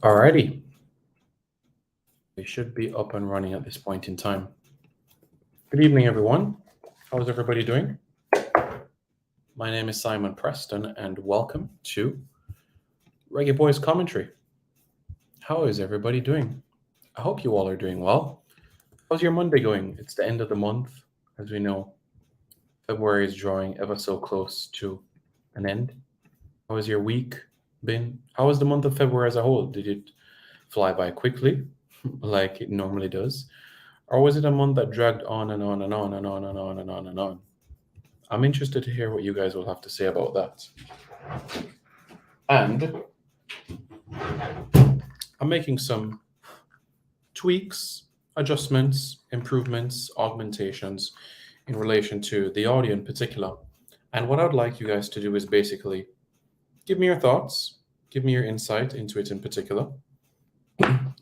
Alrighty, we should be up and running at this point in time. Good evening, everyone. How's everybody doing? My name is Simon Preston, and welcome to Reggae Boys Commentary. How is everybody doing? I hope you all are doing well. How's your Monday going? It's the end of the month, as we know. February is drawing ever so close to an end. How has your week been? How was the month of February as a whole? Did it fly by quickly, like it normally does? Or was it a month that dragged on and on and on and on and on and on and on? I'm interested to hear what you guys will have to say about that. And I'm making some tweaks, adjustments, improvements, augmentations in relation to the audio in particular. And what I'd like you guys to do is basically give me your thoughts, give me your insight into it in particular.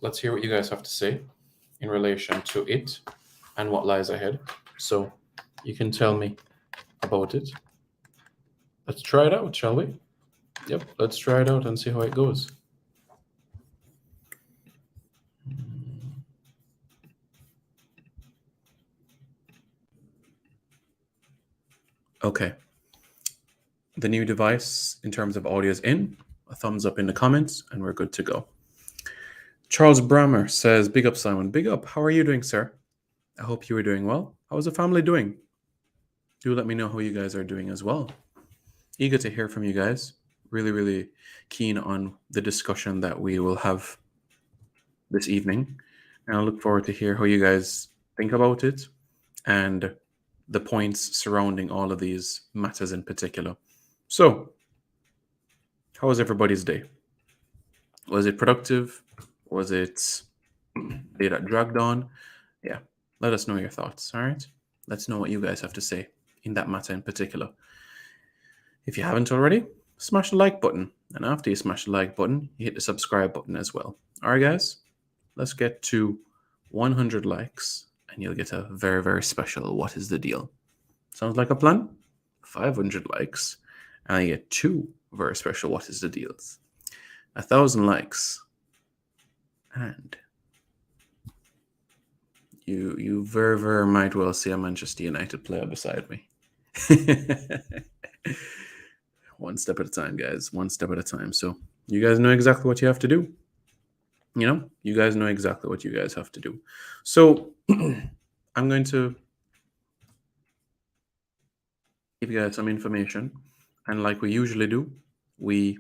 Let's hear what you guys have to say in relation to it and what lies ahead. So you can tell me about it. Let's try it out, shall we? Yep, let's try it out and see how it goes. Okay. The new device in terms of audio is in. A thumbs up in the comments, and we're good to go. Charles Brammer says, big up, Simon. Big up. How are you doing, sir? I hope you are doing well. How is the family doing? Do let me know how you guys are doing as well. Eager to hear from you guys. Really, really keen on the discussion that we will have this evening. And I look forward to hear how you guys think about it and the points surrounding all of these matters in particular. So, how was everybody's day? Was it productive? Was it a day that dragged on? Yeah, let us know your thoughts, all right? Let's know what you guys have to say in that matter in particular. If you haven't already, smash the like button. And after you smash the like button, you hit the subscribe button as well. All right, guys, let's get to 100 likes and you'll get a very, very special What is the Deal? Sounds like a plan? 500 likes and I get 2 very special What is the Deals. 1,000 likes and you very, very might well see a Manchester United player beside me. One step at a time, guys. One step at a time. So you guys know exactly what you have to do. You guys know exactly what you guys have to do. So I'm going to give you guys some information. And like we usually do, we,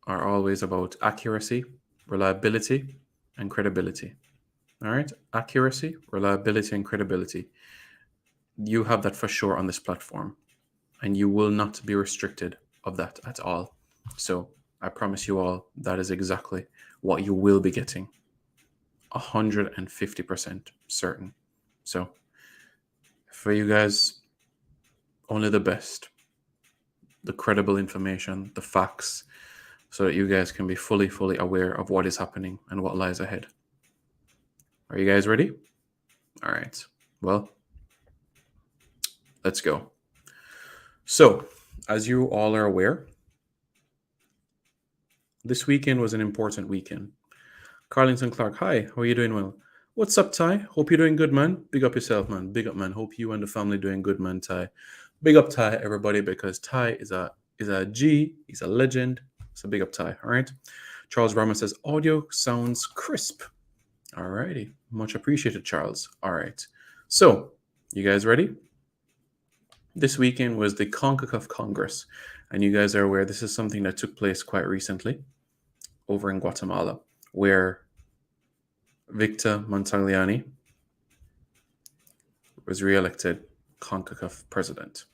are always about accuracy, reliability, and credibility. All right? Accuracy, reliability, and credibility. You have that for sure on this platform. And you will not be restricted of that at all. So I promise you all that is exactly what you will be getting. 150% certain. So for you guys, only the best, the credible information, the facts, so that you guys can be fully aware of what is happening and what lies ahead. Are you guys ready? All right. Well, let's go. So, as you all are aware, this weekend was an important weekend. Carlington Clark, hi, how are you doing? Well, what's up, Ty? Hope you're doing good, man. Big up yourself, man. Big up, man. Hope you and the family doing good, man, Ty. Big up, Ty, everybody, because Ty is a G. He's a legend. So big up, Ty. All right. Charles Rama says audio sounds crisp. All righty. Much appreciated, Charles. All right. So, you guys ready? This weekend was the CONCACAF Congress, and you guys are aware this is something that took place quite recently over in Guatemala, where Victor Montagliani was re-elected CONCACAF president.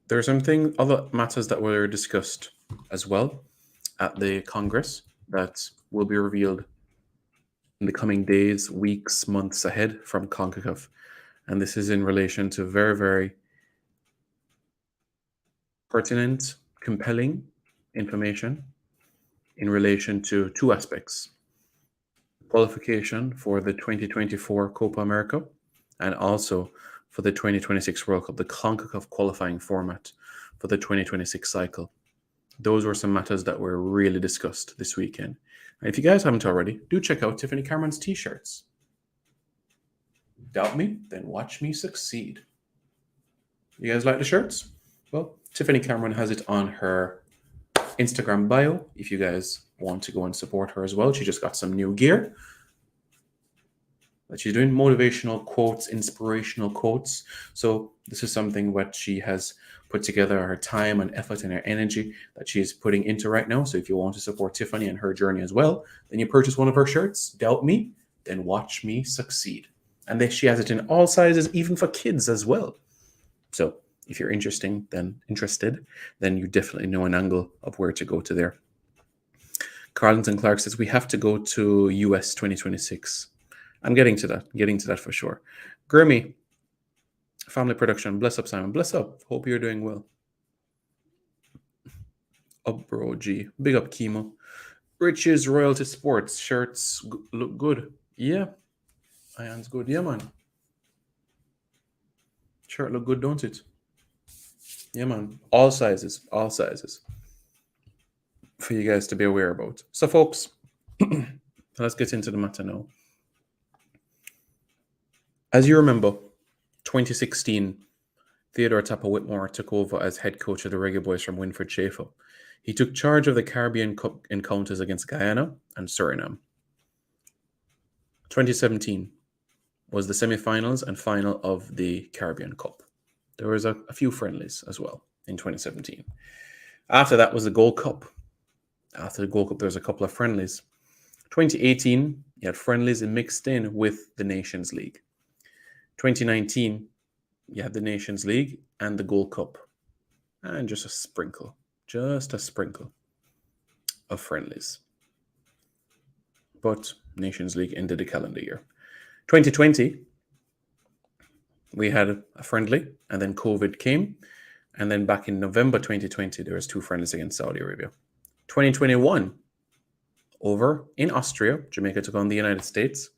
There are some other matters that were discussed as well at the Congress that will be revealed in the coming days, weeks, months ahead from CONCACAF. And this is in relation to very, very pertinent, compelling information in relation to 2 aspects. Qualification for the 2024 Copa America and also for the 2026 World Cup, the CONCACAF qualifying format for the 2026 cycle. Those were some matters that were really discussed this weekend. And if you guys haven't already, do check out Tiffany Cameron's t-shirts. Doubt me? Then watch me succeed. You guys like the shirts? Well, Tiffany Cameron has it on her Instagram bio if you guys want to go and support her as well. She just got some new gear that she's doing, motivational quotes, inspirational quotes. So this is something what she has put together, her time and effort and her energy that she is putting into right now. So if you want to support Tiffany and her journey as well, then you purchase one of her shirts. Doubt me? Then watch me succeed. And then she has it in all sizes, even for kids as well. So if you're interested, then you definitely know an angle of where to go to there. Carlton Clark says we have to go to US 2026. I'm getting to that for sure. Grimmy, family production. Bless up, Simon. Bless up. Hope you're doing well. Up, bro. G. Big up, Chemo. Riches Royalty Sports shirts look good. Yeah. Iron's good. Yeah, man. Shirt look good, don't it? Yeah, man. All sizes. For you guys to be aware about. So, folks, let's get into the matter now. As you remember, 2016, Theodore Tapper Whitmore took over as head coach of the Reggae Boys from Winfred Schaefer. He took charge of the Caribbean Cup encounters against Guyana and Suriname. 2017 was the semi-finals and final of the Caribbean Cup. There was a few friendlies as well in 2017. After that was the Gold Cup. After the Gold Cup, there was a couple of friendlies. 2018, you had friendlies mixed in with the Nations League. 2019, you had the Nations League and the Gold Cup. And just a sprinkle of friendlies. But Nations League ended the calendar year. 2020, we had a friendly, and then COVID came. And then back in November 2020, there was 2 friendlies against Saudi Arabia. 2021, over in Austria, Jamaica took on the United States.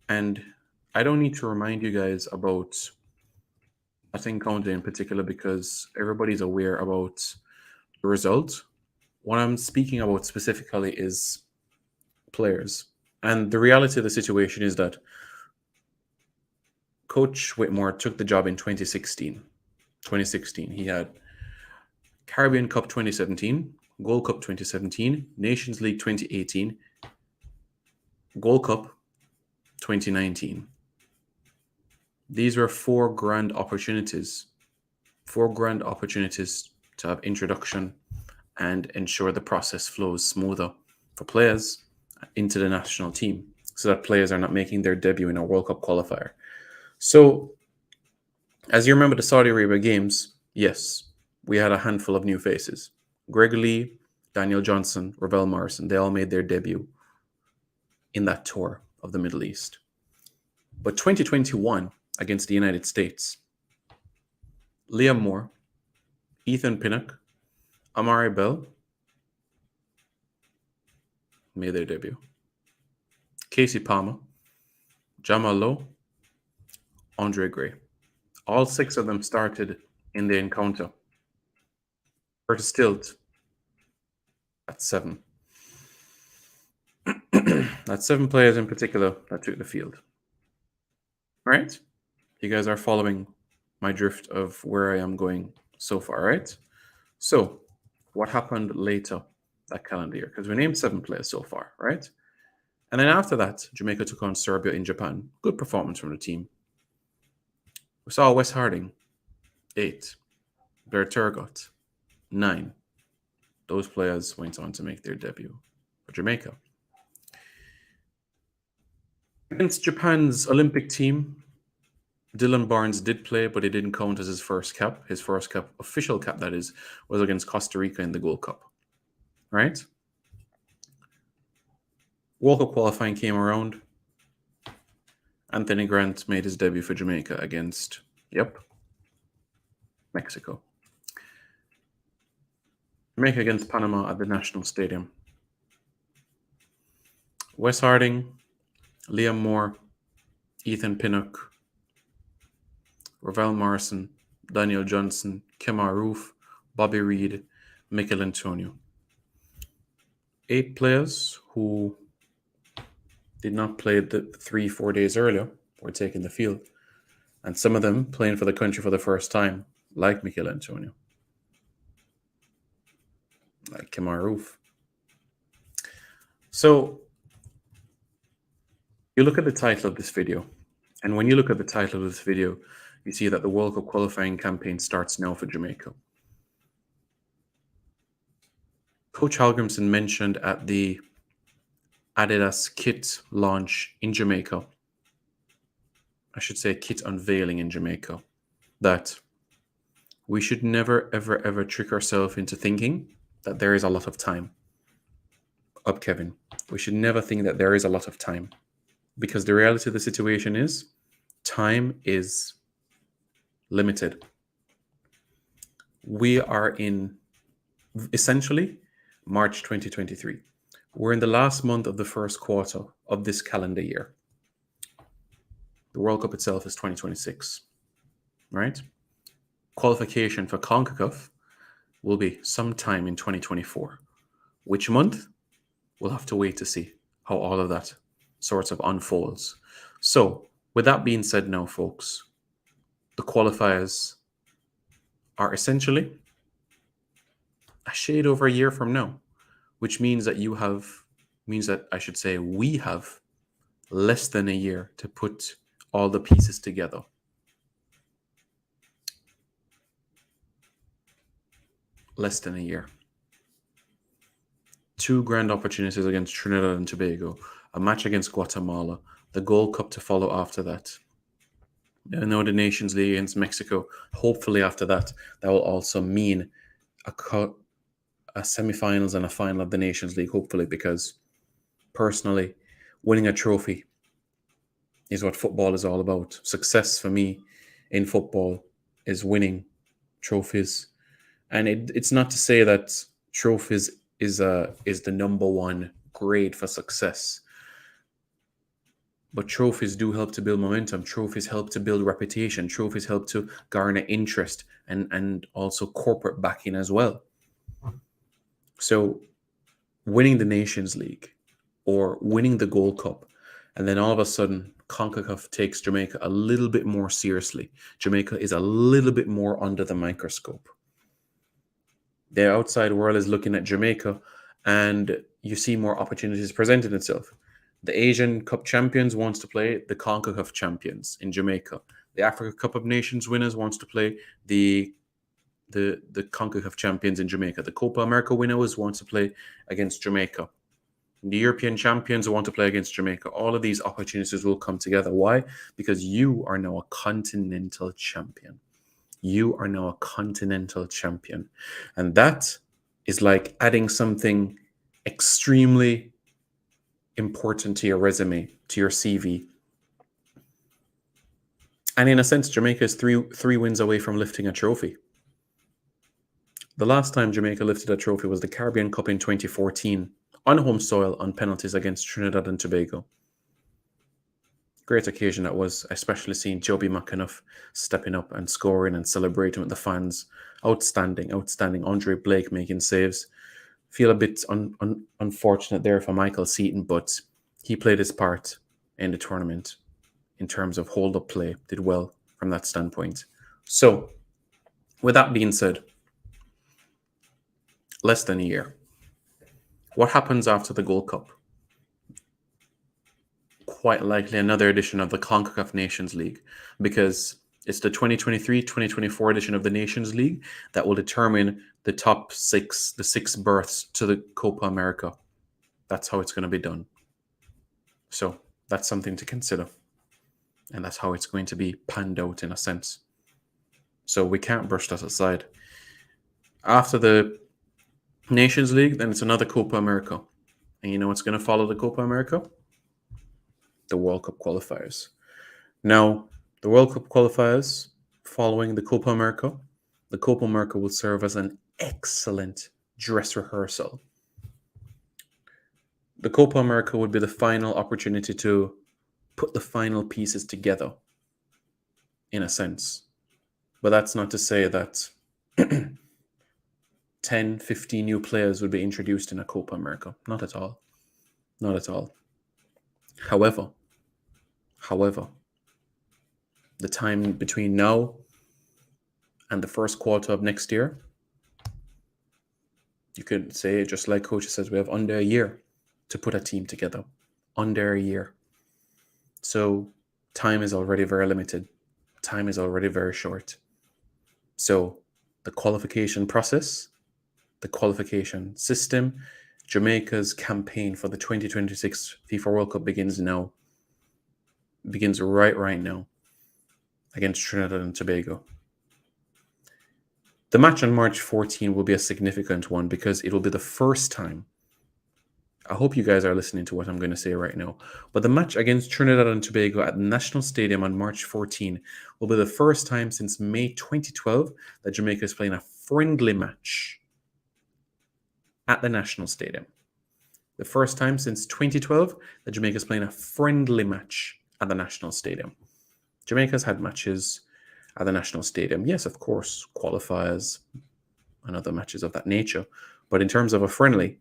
And I don't need to remind you guys about that encounter in particular because everybody's aware about the result. What I'm speaking about specifically is players. And the reality of the situation is that Coach Whitmore took the job in 2016. He had Caribbean Cup 2017, Gold Cup 2017, Nations League 2018, Gold Cup 2019. These were 4 grand opportunities to have introduction and ensure the process flows smoother for players into the national team so that players are not making their debut in a World Cup qualifier. So, as you remember the Saudi Arabia games, yes, we had a handful of new faces. Greg Lee, Daniel Johnson, Ravel Morrison, they all made their debut in that tour of the Middle East. But 2021 against the United States, Liam Moore, Ethan Pinnock, Amari Bell made their debut. Casey Palmer, Jamal Lowe, Andre Gray. All 6 of them started in the encounter. Curtis Stilt at 7. That's 7 players in particular that took the field. Right? You guys are following my drift of where I am going so far, right? So, what happened later that calendar year? Because we named 7 players so far, right? And then after that, Jamaica took on Serbia in Japan. Good performance from the team. We saw Wes Harding, 8. Blair Turgott, 9. Those players went on to make their debut for Jamaica. Against Japan's Olympic team, Dylan Barnes did play, but it didn't count as his first cap. His first cap, official cap that is, was against Costa Rica in the Gold Cup. Right? World Cup qualifying came around. Anthony Grant made his debut for Jamaica against, Mexico. Jamaica against Panama at the National Stadium. Wes Harding, Liam Moore, Ethan Pinnock, Ravel Morrison, Daniel Johnson, Kemar Roof, Bobby Reed, Mikel Antonio. 8 players who did not play the 3-4 days earlier were taking the field. And some of them playing for the country for the first time, like Mikel Antonio, like Kemar Roof. So you look at the title of this video, and when you look at the title of this video, you see that the World Cup qualifying campaign starts now for Jamaica. Coach Halgrimson mentioned at the Adidas kit launch in Jamaica, I should say kit unveiling in Jamaica, that we should never, ever, ever trick ourselves into thinking that there is a lot of time. Up, Kevin. We should never think that there is a lot of time, because the reality of the situation is time is limited. We are in essentially March 2023. We're in the last month of the first quarter of this calendar year. The World Cup itself is 2026, right? Qualification for CONCACAF will be sometime in 2024. Which month? We'll have to wait to see how all of that sorts of unfolds. So, with that being said now, folks, the qualifiers are essentially a shade over a year from now, which means that we have less than a year to put all the pieces together. Less than a year. 2 grand opportunities against Trinidad and Tobago, a match against Guatemala, the Gold Cup to follow after that. I know the Nations League against Mexico. Hopefully after that will also mean a semi-finals and a final of the Nations League, hopefully, because personally, winning a trophy is what football is all about. Success for me in football is winning trophies. And it's not to say that trophies is the number one grade for success. But trophies do help to build momentum. Trophies help to build reputation. Trophies help to garner interest and also corporate backing as well. So winning the Nations League or winning the Gold Cup, and then all of a sudden CONCACAF takes Jamaica a little bit more seriously. Jamaica is a little bit more under the microscope. The outside world is looking at Jamaica, and you see more opportunities presenting itself. The Asian Cup champions wants to play the CONCACAF champions in Jamaica. The Africa Cup of Nations winners wants to play the CONCACAF champions in Jamaica. The Copa America winners wants to play against Jamaica. The European champions want to play against Jamaica. All of these opportunities will come together. Why? Because you are now a continental champion. You are now a continental champion. And that is like adding something extremely important to your resume, to your CV. And in a sense, Jamaica is three wins away from lifting a trophy. The last time Jamaica lifted a trophy was the Caribbean Cup in 2014, on home soil, on penalties against Trinidad and Tobago. Great occasion that was, especially seeing Joby McAnuff stepping up and scoring and celebrating with the fans. Outstanding. Andre Blake making saves. Feel a bit unfortunate there for Michael Seaton, but he played his part in the tournament in terms of hold-up play. Did well from that standpoint. So, with that being said, less than a year. What happens after the Gold Cup? Quite likely another edition of the CONCACAF Nations League, because it's the 2023-2024 edition of the Nations League that will determine the top 6, the 6 berths to the Copa America. That's how it's going to be done. So that's something to consider. And that's how it's going to be panned out in a sense. So we can't brush that aside. After the Nations League, then it's another Copa America. And you know what's going to follow the Copa America? The World Cup qualifiers. Now, the World Cup qualifiers following the Copa America will serve as an excellent dress rehearsal. The Copa America would be the final opportunity to put the final pieces together, in a sense. But that's not to say that 10, 15 new players would be introduced in a Copa America. Not at all. Not at all. However, the time between now and the first quarter of next year, you could say, just like Coach says, we have under a year to put a team together. Under a year. So time is already very limited. Time is already very short. So the qualification process, the qualification system, Jamaica's campaign for the 2026 FIFA World Cup begins now. Begins right now against Trinidad and Tobago. The match on March 14 will be a significant one because it will be the first time. I hope you guys are listening to what I'm going to say right now. But the match against Trinidad and Tobago at the National Stadium on March 14 will be the first time since May 2012 that Jamaica is playing a friendly match at the National Stadium. The first time since 2012 that Jamaica is playing a friendly match at the National Stadium. Jamaica's had matches at the National Stadium. Yes, of course, qualifiers and other matches of that nature. But in terms of a friendly,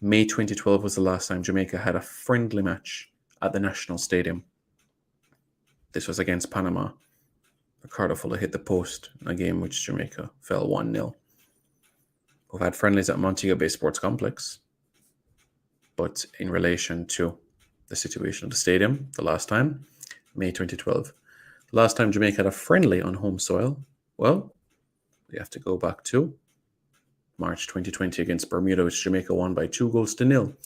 May 2012 was the last time Jamaica had a friendly match at the National Stadium. This was against Panama. Ricardo Fuller hit the post in a game which Jamaica fell 1-0. We've had friendlies at Montego Bay Sports Complex. But in relation to the situation of the stadium, the last time, May 2012. The last time Jamaica had a friendly on home soil, well, we have to go back to March 2020 against Bermuda, which Jamaica won by 2-0.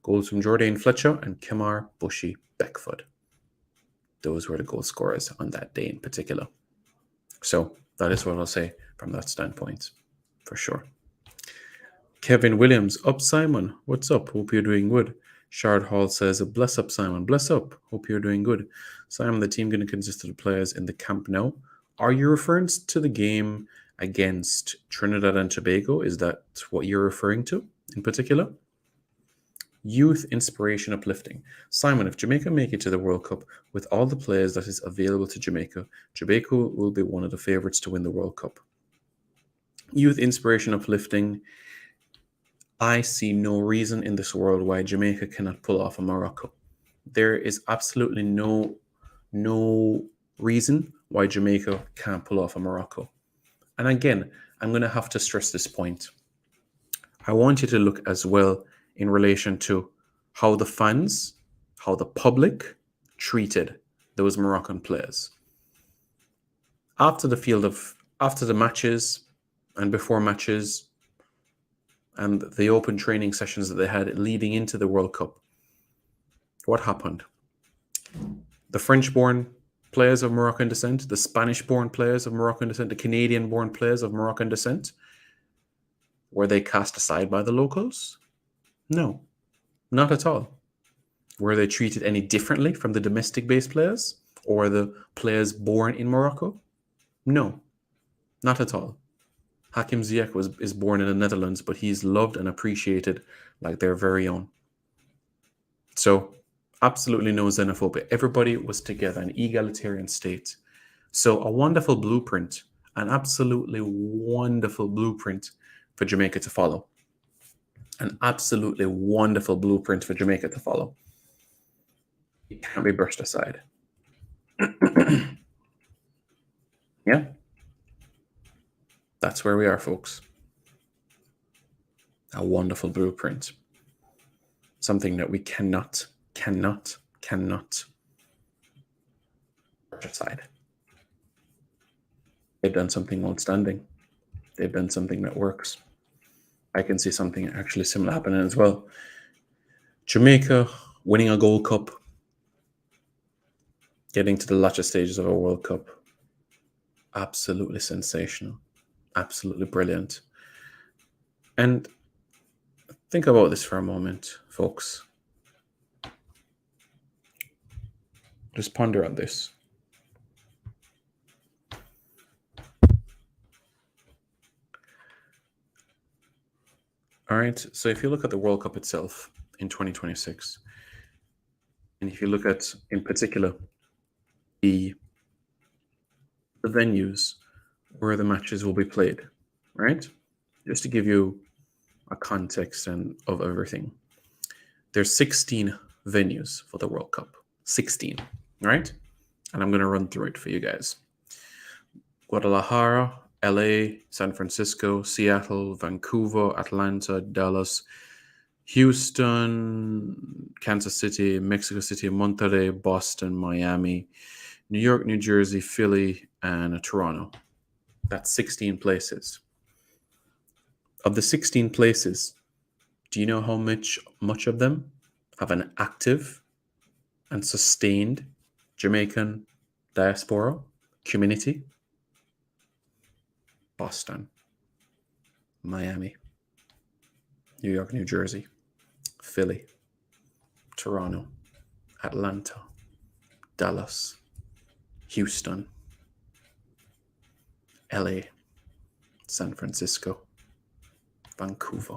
Goals from Jordan Fletcher and Kemar Bushy Beckford. Those were the goal scorers on that day in particular. So that is what I'll say from that standpoint, for sure. Kevin Williams, up Simon, what's up? Hope you're doing good. Shard Hall says, bless up Simon, bless up. Hope you're doing good. Simon, the team going to consist of the players in the camp now. Are you referring to the game against Trinidad and Tobago? Is that what you're referring to in particular? Youth inspiration uplifting. Simon, if Jamaica make it to the World Cup with all the players that is available to Jamaica, Jamaica will be one of the favorites to win the World Cup. Youth inspiration uplifting. I see no reason in this world why Jamaica cannot pull off a Morocco. There is absolutely no reason why Jamaica can't pull off a Morocco. And again, I'm going to have to stress this point. I want you to look as well in relation to how the fans, how the public treated those Moroccan players. After the matches and before matches and the open training sessions that they had leading into the World Cup, what happened? The French-born players of Moroccan descent, the Spanish-born players of Moroccan descent, the Canadian-born players of Moroccan descent, were they cast aside by the locals? No, not at all. Were they treated any differently from the domestic-based players or the players born in Morocco? No, not at all. Hakim Ziyech is born in the Netherlands, but he's loved and appreciated like their very own. So, absolutely no xenophobia. Everybody was together, an egalitarian state. So a wonderful blueprint, an absolutely wonderful blueprint for Jamaica to follow. An absolutely wonderful blueprint for Jamaica to follow. It can't be brushed aside. Yeah. That's where we are, folks. A wonderful blueprint. Something that we cannot brush aside. They've done something outstanding. They've done something that works. I can see something actually similar happening as well. Jamaica winning a Gold Cup, getting to the latter stages of a World Cup. Absolutely sensational. Absolutely brilliant. And think about this for a moment, folks. Just ponder on this. All right, so if you look at the World Cup itself in 2026, and if you look at, in particular, the venues where the matches will be played, right? just to give you a context and of everything. There's 16 venues for the World Cup. 16, right? And I'm going to run through it for you guys. Guadalajara, LA, San Francisco, Seattle, Vancouver, Atlanta, Dallas, Houston, Kansas City, Mexico City, Monterrey, Boston, Miami, New York, New Jersey, Philly, and Toronto. That's 16 places. Of the 16 places, do you know how much of them have an active and sustained Jamaican diaspora community? Boston, Miami, New York, New Jersey, Philly, Toronto, Atlanta, Dallas, Houston, LA, San Francisco, Vancouver.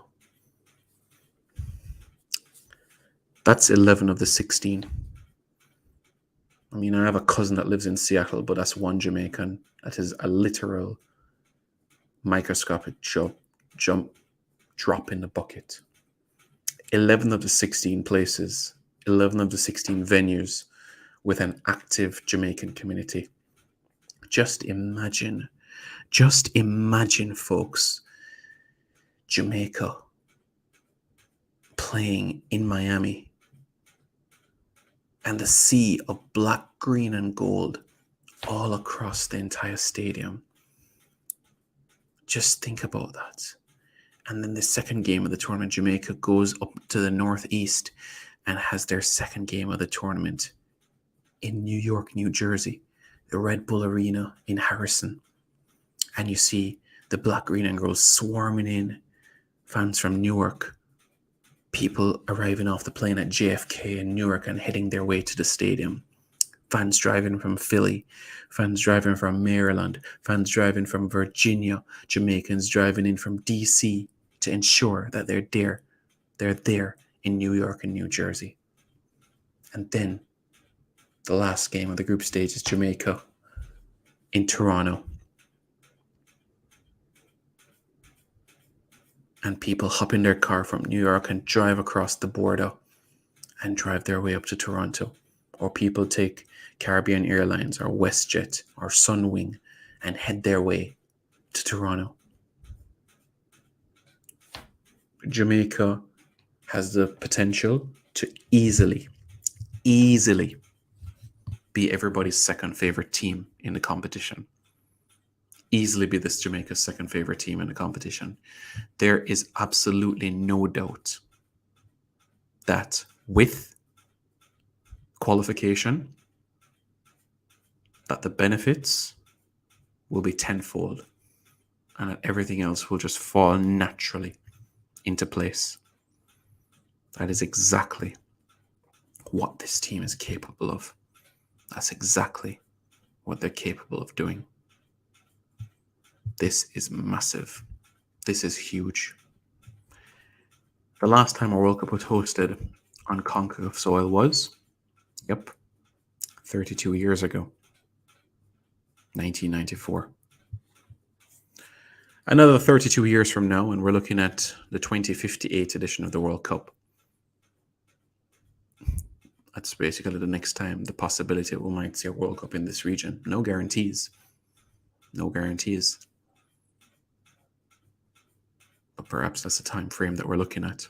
That's 11 of the 16. I mean, I have a cousin that lives in Seattle, but that's one Jamaican. That is a literal microscopic drop in the bucket. 11 of the 16 places, 11 of the 16 venues with an active Jamaican community. Just imagine, folks, Jamaica playing in Miami and the sea of black, green, and gold all across the entire stadium. Just think about that. And then the second game of the tournament, Jamaica goes up to the northeast and has their second game of the tournament in New York, New Jersey, the Red Bull Arena in Harrison. And you see the black, green, and gold swarming in, fans from Newark, people arriving off the plane at JFK in Newark and heading their way to the stadium. Fans driving from Philly, fans driving from Maryland, fans driving from Virginia, Jamaicans driving in from DC to ensure that they're there in New York and New Jersey. And then the last game of the group stage is Jamaica in Toronto. And people hop in their car from New York and drive across the border and drive their way up to Toronto. Or people take Caribbean Airlines or WestJet or Sunwing and head their way to Toronto. Jamaica has the potential to easily be everybody's second favorite team in the competition. Easily be this Jamaica's second favorite team in the competition. There is absolutely no doubt that with qualification, that the benefits will be tenfold and that everything else will just fall naturally into place. That is exactly what this team is capable of. That's exactly what they're capable of doing. This is massive. This is huge. The last time a World Cup was hosted on CONCACAF soil was, 32 years ago, 1994. Another 32 years from now, and we're looking at the 2058 edition of the World Cup. That's basically the next time, the possibility we might see a World Cup in this region. No guarantees. No guarantees. But perhaps that's the time frame that we're looking at.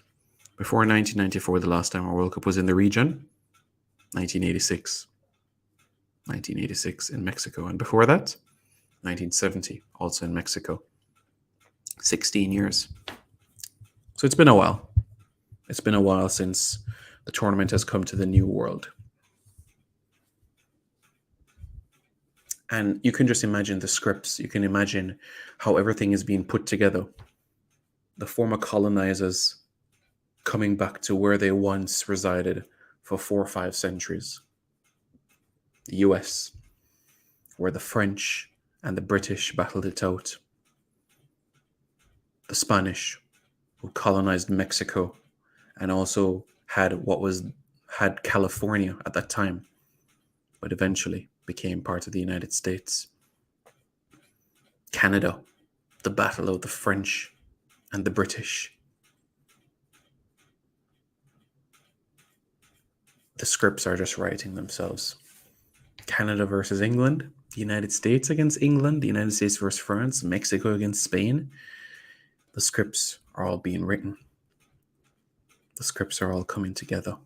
Before 1994, the last time a World Cup was in the region, 1986. 1986 in Mexico. And before that, 1970, also in Mexico. 16 years. So it's been a while. It's been a while since the tournament has come to the new world. And you can just imagine the scripts. You can imagine how everything is being put together. The former colonizers coming back to where they once resided for 4 or 5 centuries. The US, where the French and the British battled it out. The Spanish, who colonized Mexico and also had California at that time, but eventually became part of the United States. Canada, the Battle of the French and the British. The scripts are just writing themselves. Canada versus England, the United States against England, the United States versus France, Mexico against Spain. The scripts are all being written. The scripts are all coming together.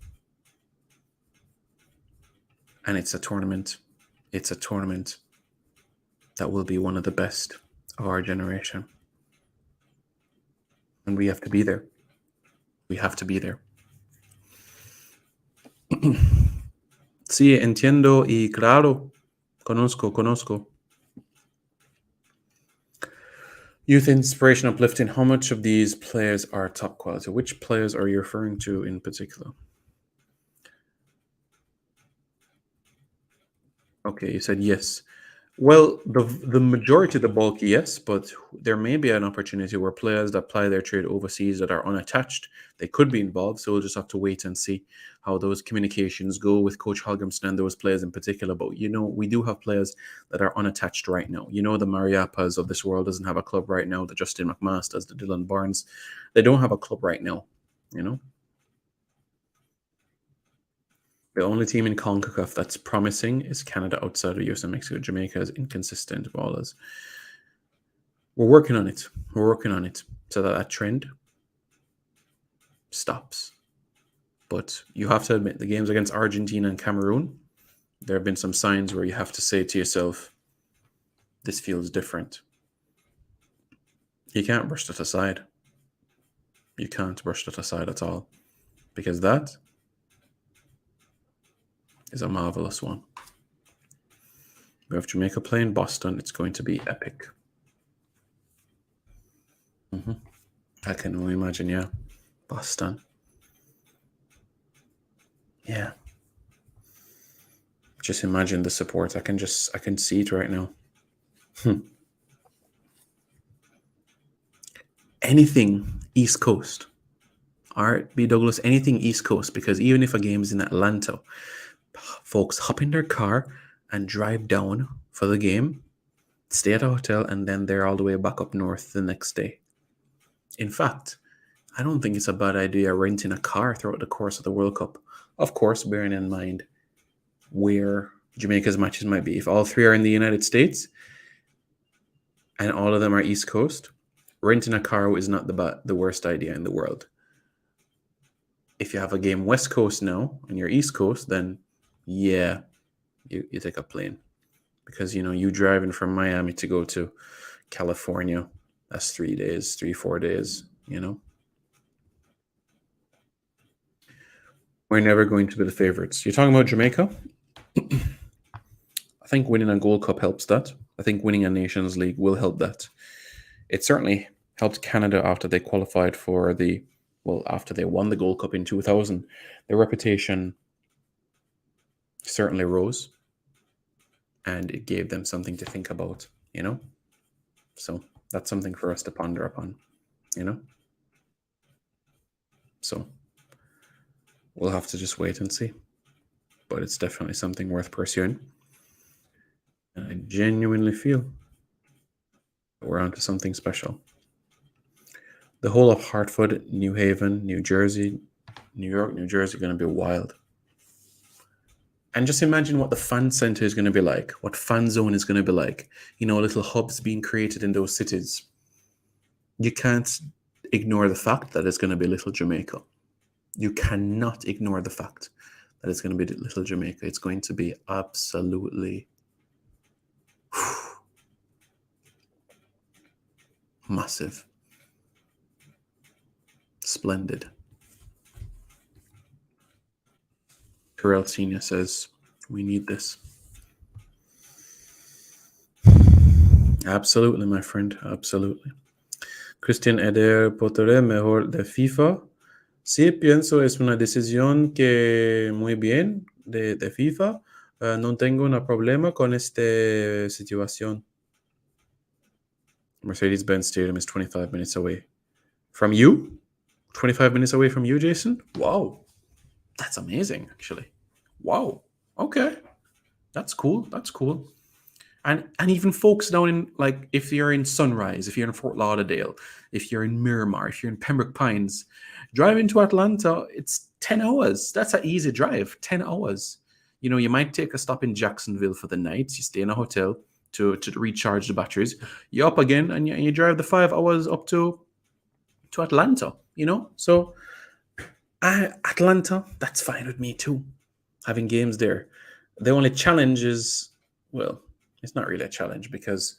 And it's a tournament. It's a tournament that will be one of the best of our generation. And we have to be there. We have to be there. Sí, entiendo y claro. Conozco. Youth inspiration uplifting. How much of these players are top quality? Which players are you referring to in particular? Okay, you said yes. Well, the majority of the bulk, yes, but there may be an opportunity where players that ply their trade overseas that are unattached, they could be involved. So we'll just have to wait and see how those communications go with Coach Holgrimson and those players in particular. But we do have players that are unattached right now. The Mariapas of this world doesn't have a club right now. The Justin McMasters, the Dylan Barnes, they don't have a club right now. The only team in CONCACAF that's promising is Canada outside of US and Mexico. Jamaica is inconsistent. We're working on it. We're working on it so that trend stops. But you have to admit, the games against Argentina and Cameroon, there have been some signs where you have to say to yourself, this feels different. You can't brush that aside. You can't brush that aside at all. Because that is a marvelous one. We have Jamaica playing Boston. It's going to be epic. I can only imagine, yeah. Boston. Yeah. Just imagine the support. I can see it right now. Anything East Coast. All right, B. Douglas, anything East Coast, because even if a game is in Atlanta, folks hop in their car and drive down for the game, stay at a hotel, and then they're all the way back up north the next day. In fact, I don't think it's a bad idea renting a car throughout the course of the World Cup. Of course, bearing in mind where Jamaica's matches might be. If all three are in the United States and all of them are East Coast, renting a car is not the worst idea in the world. If you have a game West Coast now and you're East Coast, then yeah, you take a plane. Because, you driving from Miami to go to California, that's 3 days, 4 days, We're never going to be the favorites. You're talking about Jamaica? I think winning a Gold Cup helps that. I think winning a Nations League will help that. It certainly helped Canada after they qualified for after they won the Gold Cup in 2000. Their reputation certainly rose, and it gave them something to think about, So that's something for us to ponder upon, So we'll have to just wait and see. But it's definitely something worth pursuing. And I genuinely feel that we're onto something special. The whole of Hartford, New Haven, New Jersey, New York, New Jersey are going to be wild. And just imagine what the fan center is going to be like, what fan zone is going to be like. Little hubs being created in those cities. You can't ignore the fact that it's going to be Little Jamaica. You cannot ignore the fact that it's going to be Little Jamaica. It's going to be absolutely massive. Splendid. Terrell Senior says, we need this. Absolutely, my friend. Absolutely. Christian Eder Potere, mejor de FIFA. Sí, pienso es una decisión que muy bien de FIFA. No tengo un problema con esta situación. Mercedes-Benz Stadium is 25 minutes away from you. 25 minutes away from you, Jason? Wow. That's amazing, actually. Wow. Okay. That's cool. And even folks down in, like, if you're in Sunrise, if you're in Fort Lauderdale, if you're in Miramar, if you're in Pembroke Pines, driving to Atlanta, it's 10 hours. That's an easy drive, 10 hours. You might take a stop in Jacksonville for the night. You stay in a hotel to recharge the batteries. You're up again, and you drive the 5 hours up to Atlanta. So Atlanta, that's fine with me too. Having games there. The only challenge is, well, it's not really a challenge, because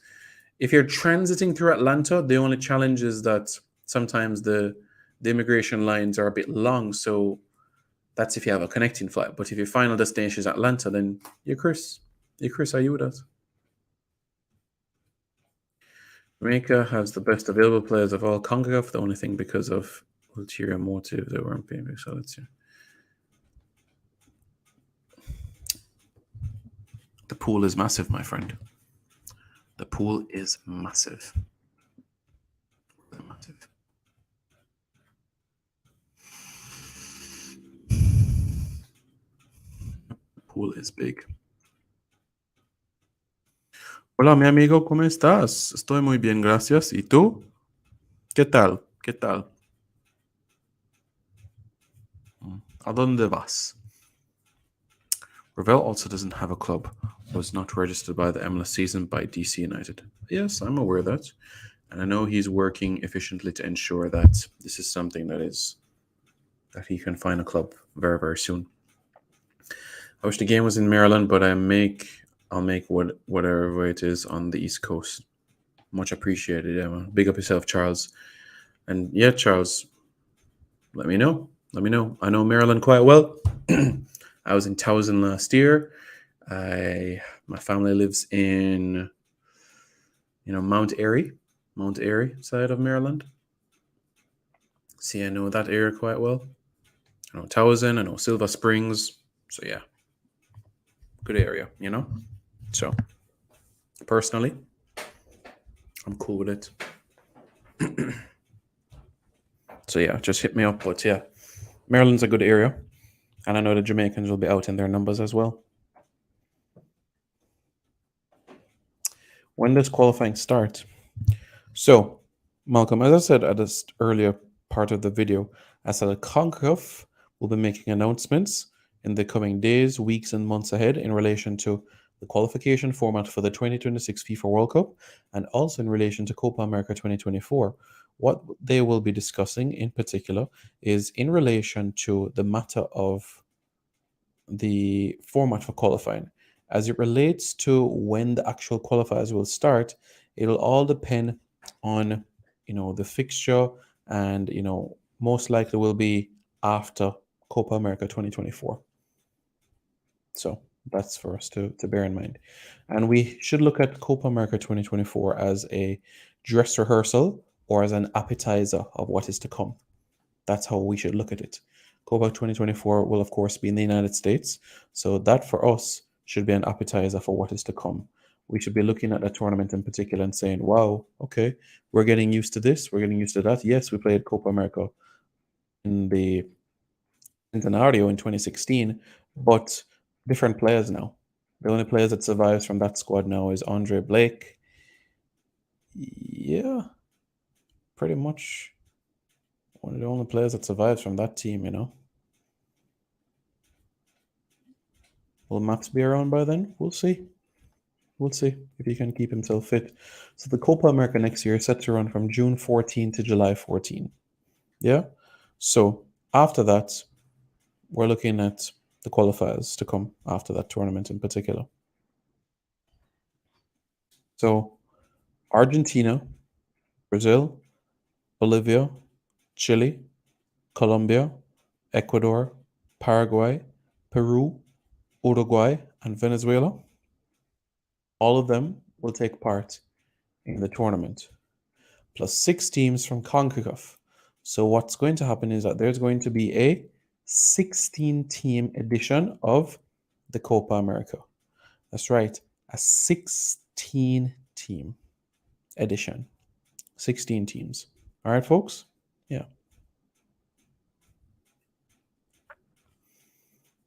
if you're transiting through Atlanta, the only challenge is that sometimes the immigration lines are a bit long. So that's if you have a connecting flight. But if your final destination is Atlanta, then you're Chris. You're Chris, are you with us? Jamaica has the best available players of all CONCACAF. The only thing, because of ulterior motive, they weren't paying big salaries. The pool is massive, my friend. The pool is massive. Massive. The pool is big. Hola, mi amigo, ¿cómo estás? Estoy muy bien, gracias. ¿Y tú? ¿Qué tal? ¿Qué tal? ¿A dónde vas? Ravel also doesn't have a club. Was not registered by the MLS season by DC United. Yes, I'm aware of that. And I know he's working efficiently to ensure that this is something that he can find a club very, very soon. I wish the game was in Maryland, but I'll make whatever it is on the East Coast. Much appreciated. Yeah, man. Big up yourself, Charles. And yeah, Charles, let me know. Let me know. I know Maryland quite well. I was in Towson last year. My family lives in Mount Airy side of Maryland. See, I know that area quite well. I know Towson. I know Silver Springs. So yeah, good area. So personally, I'm cool with it. So yeah, just hit me up. But yeah, Maryland's a good area, and I know the Jamaicans will be out in their numbers as well. When does qualifying start? So, Malcolm, as I said at this earlier part of the video, I said that CONCACAF will be making announcements in the coming days, weeks, and months ahead in relation to the qualification format for the 2026 FIFA World Cup, and also in relation to Copa America 2024. What they will be discussing in particular is in relation to the matter of the format for qualifying. As it relates to when the actual qualifiers will start, it'll all depend on the fixture, and most likely will be after Copa America 2024. So that's for us to bear in mind. And we should look at Copa America 2024 as a dress rehearsal or as an appetizer of what is to come. That's how we should look at it. Copa 2024 will, of course, be in the United States. So that for us should be an appetizer for what is to come. We should be looking at the tournament in particular and saying, wow, okay, we're getting used to this. We're getting used to that. Yes, we played Copa America in the Centenario in 2016, but different players now. The only players that survives from that squad now is Andre Blake. Yeah, pretty much one of the only players that survives from that team. Will Maps be around by then? We'll see. We'll see if he can keep himself fit. So the Copa America next year is set to run from June 14 to July 14. Yeah? So after that, we're looking at the qualifiers to come after that tournament in particular. So Argentina, Brazil, Bolivia, Chile, Colombia, Ecuador, Paraguay, Peru, Uruguay, and Venezuela, all of them will take part in the tournament, plus 6 teams from CONCACAF. So what's going to happen is that there's going to be a 16-team edition of the Copa America. That's right, a 16-team edition. 16 teams. All right, folks? Yeah.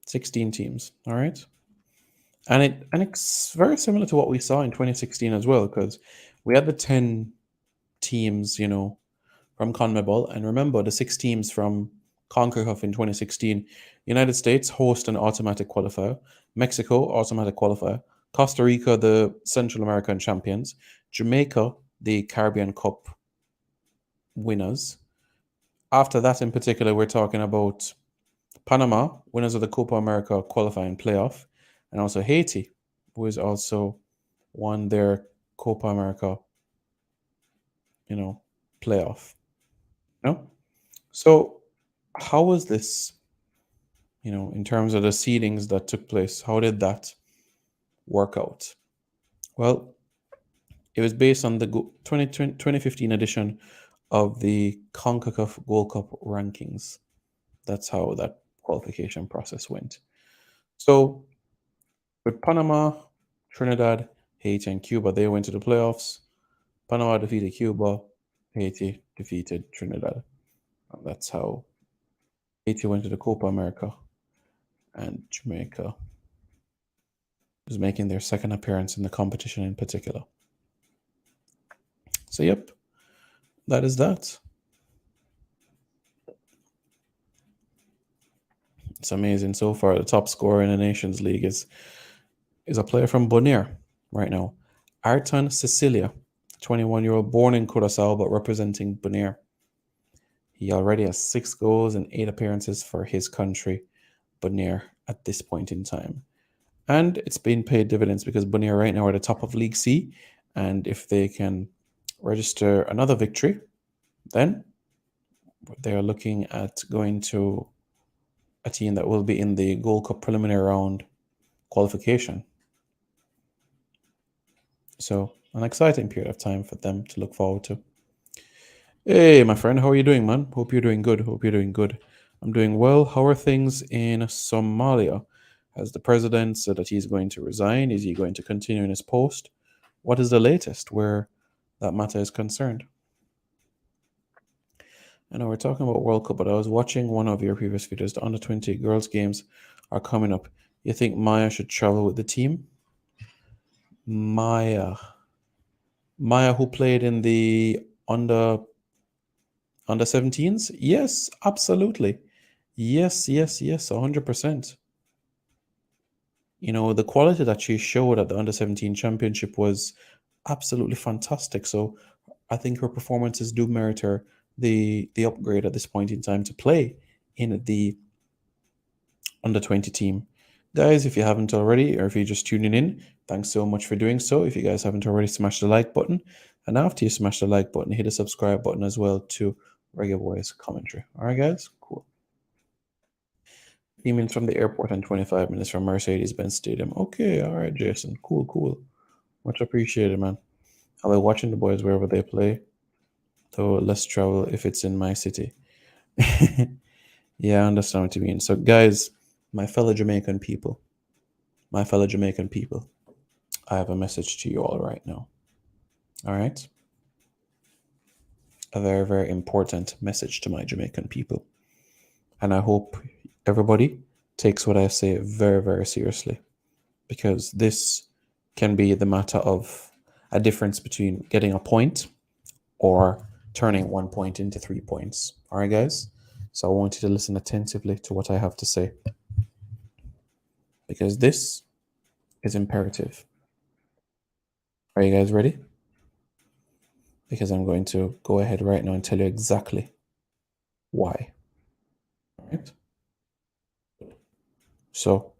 16 teams. All right. And it's very similar to what we saw in 2016 as well, because we had the 10 teams, from CONMEBOL, and remember the 6 teams from CONCACAF in 2016. United States host an automatic qualifier, Mexico automatic qualifier, Costa Rica the Central American champions, Jamaica the Caribbean Cup winners. After that, in particular, we're talking about Panama, winners of the Copa America qualifying playoff, and also Haiti, who has also won their Copa America, playoff. No? So, how was this, in terms of the seedings that took place? How did that work out? Well, it was based on the 2015 edition of the CONCACAF Gold Cup rankings. That's how that qualification process went. So, with Panama, Trinidad, Haiti, and Cuba, they went to the playoffs. Panama defeated Cuba. Haiti defeated Trinidad. And that's how Haiti went to the Copa America. And Jamaica was making their second appearance in the competition in particular. So, yep, that is that. It's amazing so far. The top scorer in the Nations League is a player from Bonaire right now. Arton Cecilia, 21-year-old, born in Curaçao but representing Bonaire. He already has 6 goals and 8 appearances for his country, Bonaire, at this point in time. And it's been paid dividends because Bonaire right now are the top of League C. And if they can register another victory, then they are looking at going to a team that will be in the Gold Cup preliminary round qualification. So an exciting period of time for them to look forward to. Hey, my friend, how are you doing, man? Hope you're doing good. I'm doing well. How are things in Somalia? Has the president said that he's going to resign? Is he going to continue in his post? What is the latest where that matter is concerned? I know we're talking about World Cup, but I was watching one of your previous videos. The under 20 girls games are coming up. You think Maya should travel with the team? Maya, who played in the under 17s? Yes, absolutely. Yes, 100%. The quality that she showed at the under 17 championship was absolutely fantastic. So I think her performances do merit her the upgrade at this point in time to play in the under 20 team. Guys, if you haven't already, or if you're just tuning in, thanks so much for doing so. If you guys haven't already, smash the like button. And after you smash the like button, hit the subscribe button as well to Regular Voice Commentary. All right, guys? Cool. 15 minutes from the airport and 25 minutes from Mercedes-Benz Stadium. Okay, all right, Jason. Cool. Much appreciated, man. I'll be watching the boys wherever they play, though less travel if it's in my city. Yeah, I understand what you mean. So, guys, my fellow Jamaican people, I have a message to you all right now. All right? A very, very important message to my Jamaican people. And I hope everybody takes what I say very, very seriously, because this can be the matter of a difference between getting a point or turning 1 point into 3 points. All right, guys? So I want you to listen attentively to what I have to say, because this is imperative. Are you guys ready? Because I'm going to go ahead right now and tell you exactly why. All right? So,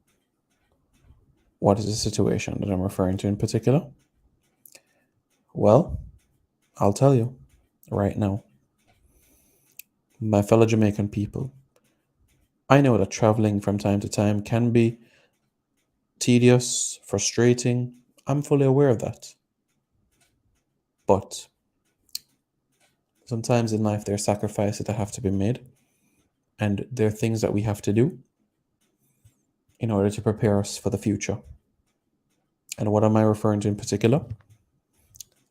what is the situation that I'm referring to in particular? Well, I'll tell you right now. My fellow Jamaican people, I know that traveling from time to time can be tedious, frustrating. I'm fully aware of that. But sometimes in life, there are sacrifices that have to be made, and there are things that we have to do in order to prepare us for the future. And what am I referring to in particular?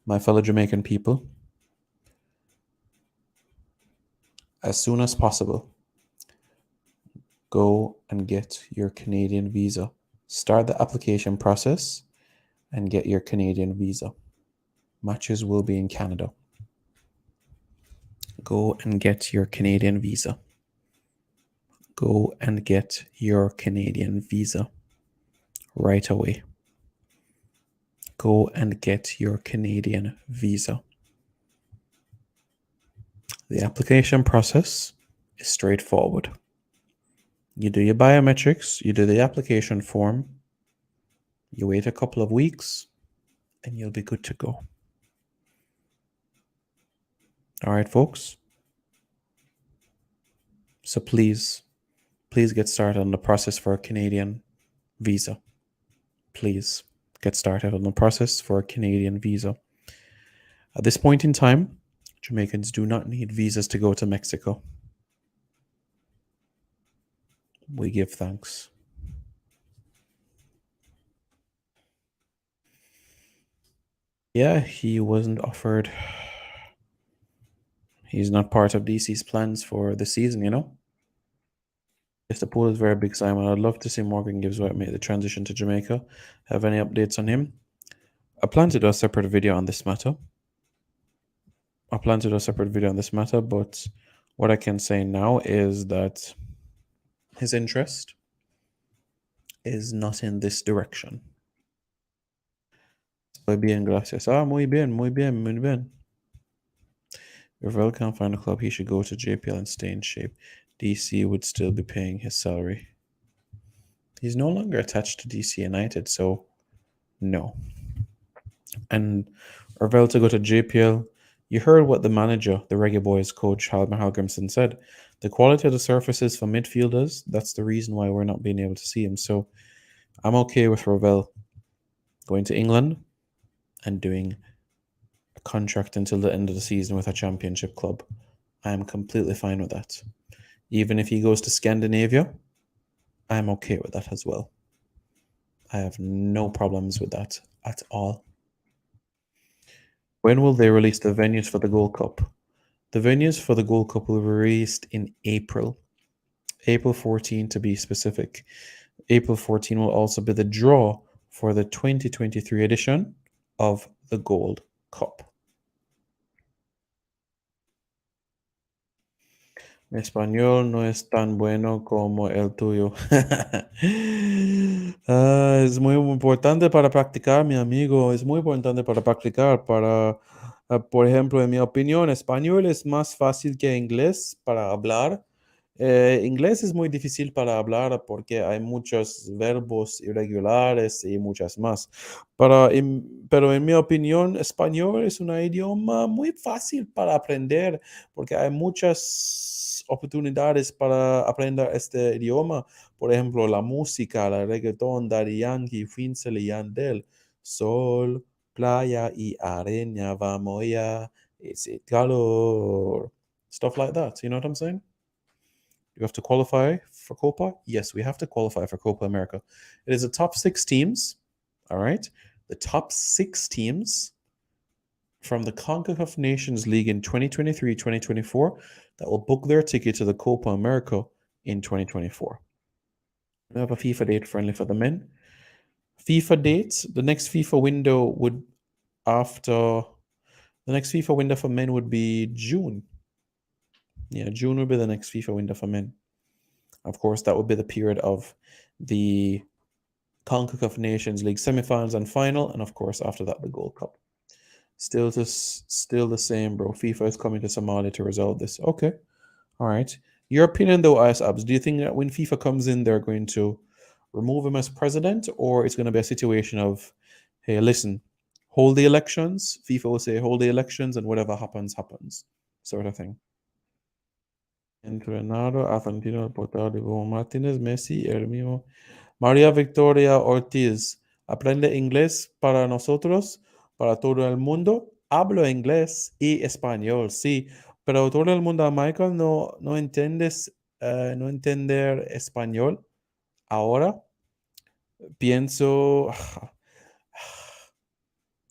My fellow Jamaican people, as soon as possible, go and get your Canadian visa Start the application process and get your Canadian visa. Matches will be in Canada. Go and get your Canadian visa. Go and get your Canadian visa right away. Go and get your Canadian visa. The application process is straightforward. You do your biometrics, you do the application form, you wait a couple of weeks, and you'll be good to go. All right, folks? So please get started on the process for a Canadian visa. Please get started on the process for a Canadian visa. At this point in time, Jamaicans do not need visas to go to Mexico. We give thanks. Yeah, he wasn't offered. He's not part of DC's plans for the season, you know? Yes, the pool is very big, Simon. I'd love to see Morgan Gibbs White make the transition to Jamaica. Have any updates on him? I plan to do a separate video on this matter. But what I can say now is that his interest is not in this direction. Muy bien, gracias. Muy bien, muy bien, muy bien. If Ravel can't find a club, he should go to JPL and stay in shape. DC would still be paying his salary. He's no longer attached to DC United, so no. And Ravel to go to JPL, you heard what the manager, the Reggae Boys coach, Halmer Halgrimson, said. The quality of the surfaces for midfielders, that's the reason why we're not being able to see him. So I'm okay with Ravel going to England and doing a contract until the end of the season with a championship club. I'm completely fine with that. Even if he goes to Scandinavia, I'm okay with that as well. I have no problems with that at all. When will they release the venues for the Gold Cup? The venues for the Gold Cup will be released in April. April 14 to be specific. April 14 will also be the draw for the 2023 edition of the Gold Cup. Mi español no es tan bueno como el tuyo. Es muy importante para practicar, mi amigo. Es muy importante para practicar. Por ejemplo, en mi opinión, español es más fácil que inglés para hablar. Inglés es muy difícil para hablar porque hay muchos verbos irregulares y muchas más. Pero en mi opinión, español es un idioma muy fácil para aprender porque hay muchas oportunidades para aprender este idioma. Por ejemplo, la música, el reggaetón, Daddy Yankee, Finzel y Yandel. Sol, playa y arena, vamos ya, ese calor. Stuff like that. You know what I'm saying? You have to qualify for Copa? Yes, we have to qualify for Copa America. It is the top 6 teams, all right? The top 6 teams from the CONCACAF Nations League in 2023-2024 that will book their ticket to the Copa America in 2024. We have a FIFA date friendly for the men. FIFA dates, the next FIFA window for men would be June. Yeah, June would be the next FIFA window for men. Of course, that would be the period of the CONCACAF Nations League semifinals and final, and of course, after that, the Gold Cup. Still the same, bro. FIFA is coming to Somalia to resolve this. Okay, all right. Your opinion, though, Ice Abs, do you think that when FIFA comes in, they're going to remove him as president, or it's going to be a situation of, hey, listen, hold the elections. FIFA will say, hold the elections, and whatever happens, happens, sort of thing. Entrenador argentino, portador de Martínez, Messi, el mismo. María Victoria Ortiz, aprende inglés para nosotros, para todo el mundo. Hablo inglés y español, sí, pero todo el mundo, Michael, no entiendes, no entender español. Ahora pienso,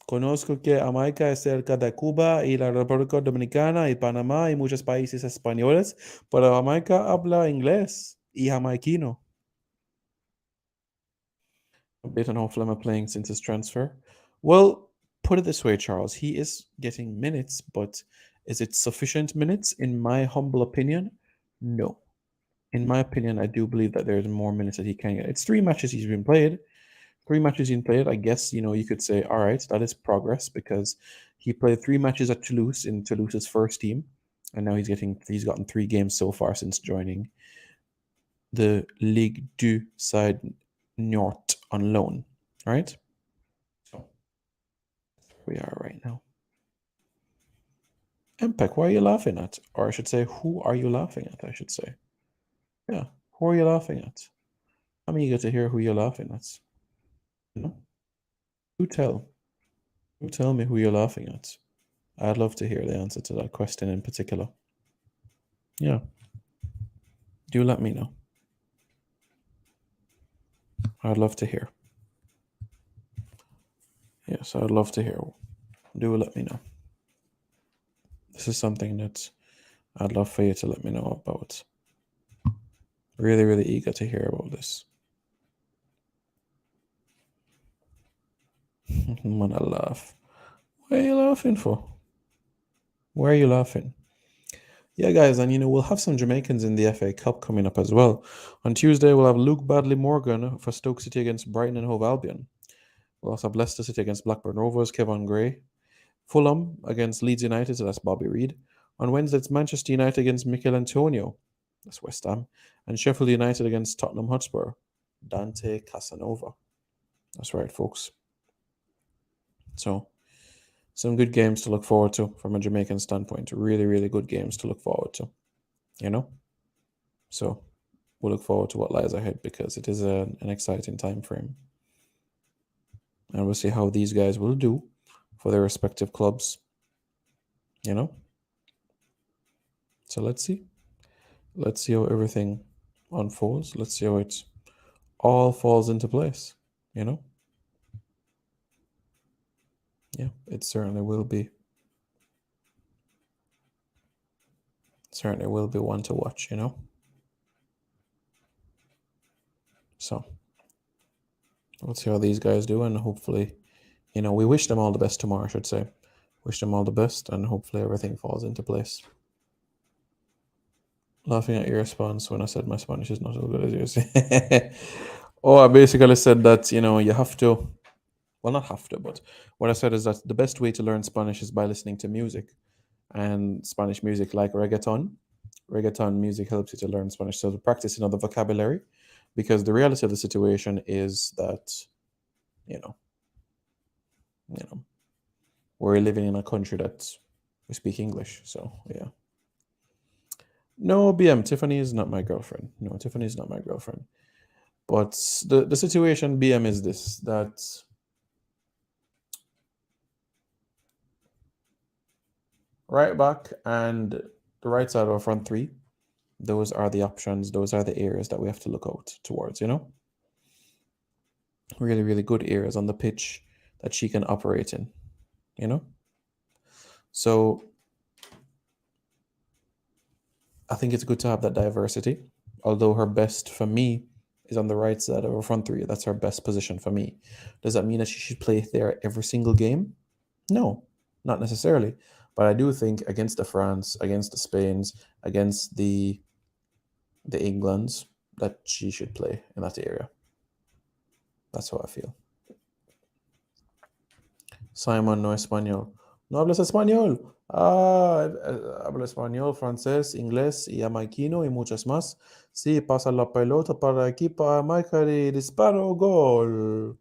conozco que Jamaica es cerca de Cuba y la República Dominicana y Panamá y muchos países españoles, pero Jamaica habla inglés y jamaiquino. Update on how Flemmer playing since his transfer. Well, put it this way, Charles. He is getting minutes, but is it sufficient minutes? In my humble opinion, no. In my opinion, I do believe that there's more minutes that he can get. It's 3 matches he's been played. 3 matches he's played. I guess, you could say, all right, that is progress because he played 3 matches at Toulouse in Toulouse's first team. And now he's gotten 3 games so far since joining the Ligue 2 side Nord on loan. Right? So we are right now. Empek, why are you laughing at? Or I should say, who are you laughing at? I should say. Yeah, who are you laughing at? I'm eager to hear who you're laughing at. No? Who tell? Who tell me who you're laughing at? I'd love to hear the answer to that question in particular. Yeah. Do let me know. I'd love to hear. Yes, I'd love to hear. Do let me know. This is something that I'd love for you to let me know about. Really, really eager to hear about this. I'm gonna laugh. What are you laughing for? Why are you laughing? Yeah, guys, and we'll have some Jamaicans in the FA Cup coming up as well. On Tuesday, we'll have Luke Badley Morgan for Stoke City against Brighton and Hove Albion. We'll also have Leicester City against Blackburn Rovers, Kevin Gray. Fulham against Leeds United, so that's Bobby Reid. On Wednesday, it's Manchester United against Mikel Antonio, that's West Ham. And Sheffield United against Tottenham Hotspur, Dante Casanova. That's right, folks. So, some good games to look forward to from a Jamaican standpoint. Really, really good games to look forward to, So, we'll look forward to what lies ahead because it is an exciting time frame. And we'll see how these guys will do for their respective clubs, So let's see. Let's see how everything unfolds. Let's see how it all falls into place, Yeah, it certainly will be. Certainly will be one to watch, So let's see how these guys do, and hopefully, we wish them all the best tomorrow, I should say. Wish them all the best, and hopefully everything falls into place. Laughing at your response when I said my Spanish is not as good as yours. Oh, I basically said that, you have to, well, not have to, but what I said is that the best way to learn Spanish is by listening to music, and Spanish music like reggaeton. Reggaeton music helps you to learn Spanish. So to practice the vocabulary, because the reality of the situation is that, you know, we're living in a country that we speak English. So yeah. No, BM, Tiffany is not my girlfriend. No, Tiffany is not my girlfriend. But the situation, BM, is this, that right back and the right side of our front three, those are the options. Those are the areas that we have to look out towards, Really, really good areas on the pitch that she can operate in, So I think it's good to have that diversity. Although her best for me is on the right side of her front three. That's her best position for me. Does that mean that she should play there every single game? No, not necessarily. But I do think against the France, against the Spains, against the Englands, that she should play in that area. That's how I feel. Simon, no español. No hablas español. Hablo español, francés, inglés y jamaiquino y muchas más. Sí, pasa la pelota para aquí, para Jamaica y disparo, gol.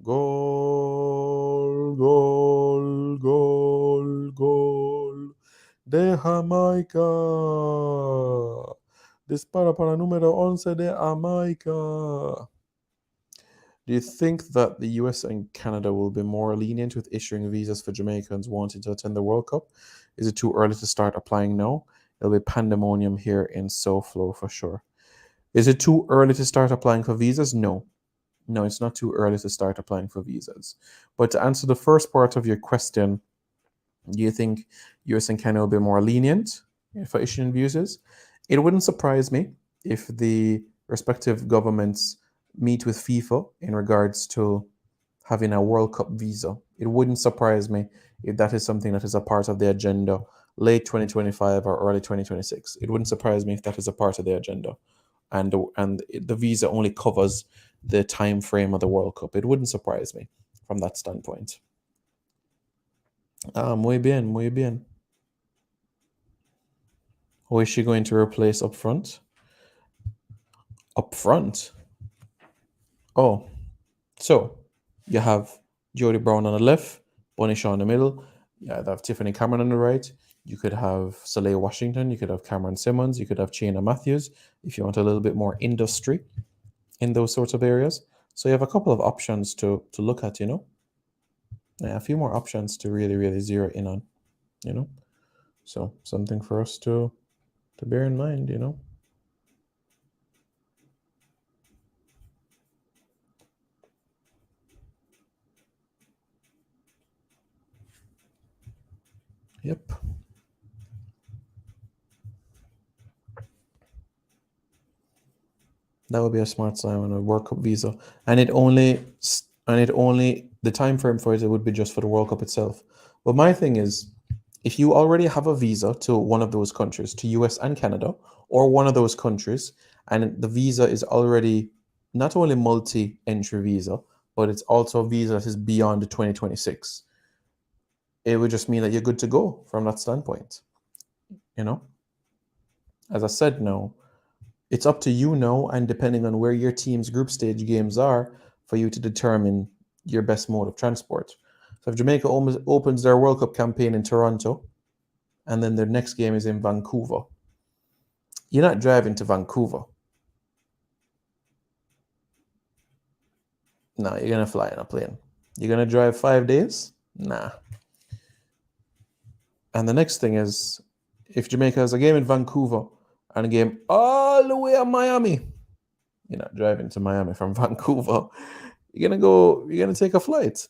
Gol, gol, gol, gol. De Jamaica. Dispara para número 11 de Jamaica. Do you think that the US and Canada will be more lenient with issuing visas for Jamaicans wanting to attend the World Cup? Is it too early to start applying now? It'll be pandemonium here in SoFlo for sure. Is it too early to start applying for visas? No. No, it's not too early to start applying for visas. But to answer the first part of your question, do you think US and Canada will be more lenient for issuing visas? It wouldn't surprise me if the respective governments meet with FIFA in regards to having a World Cup visa. It wouldn't surprise me if that is something that is a part of the agenda late 2025 or early 2026. It wouldn't surprise me if that is a part of the agenda, and the visa only covers the time frame of the World Cup. It wouldn't surprise me from that standpoint. Ah, muy bien, muy bien. Who is she going to replace up front? Up front? Oh, so you have Jody Brown on the left, Bonnie Shaw in the middle. Yeah, you have Tiffany Cameron on the right. You could have Soleil Washington. You could have Cameron Simmons. You could have Chena Matthews if you want a little bit more industry in those sorts of areas. So you have a couple of options to look at, Yeah, a few more options to really, really zero in on, So something for us to bear in mind. Yep. That would be a smart sign on a World Cup visa, and it only the time frame for it would be just for the World Cup itself. But my thing is, if you already have a visa to one of those countries, to US and Canada, or one of those countries, and the visa is already not only multi-entry visa, but it's also a visa that is beyond the 2026, it would just mean that you're good to go from that standpoint. You know, as I said, no. It's up to you now, and depending on where your team's group stage games are, for you to determine your best mode of transport. So if Jamaica opens their World Cup campaign in Toronto, and then their next game is in Vancouver, you're not driving to Vancouver. No, you're gonna fly in a plane. You're gonna drive 5 days? Nah. And the next thing is, if Jamaica has a game in Vancouver and a game all the way to Miami, you're not driving to Miami from Vancouver. You're gonna take a flight,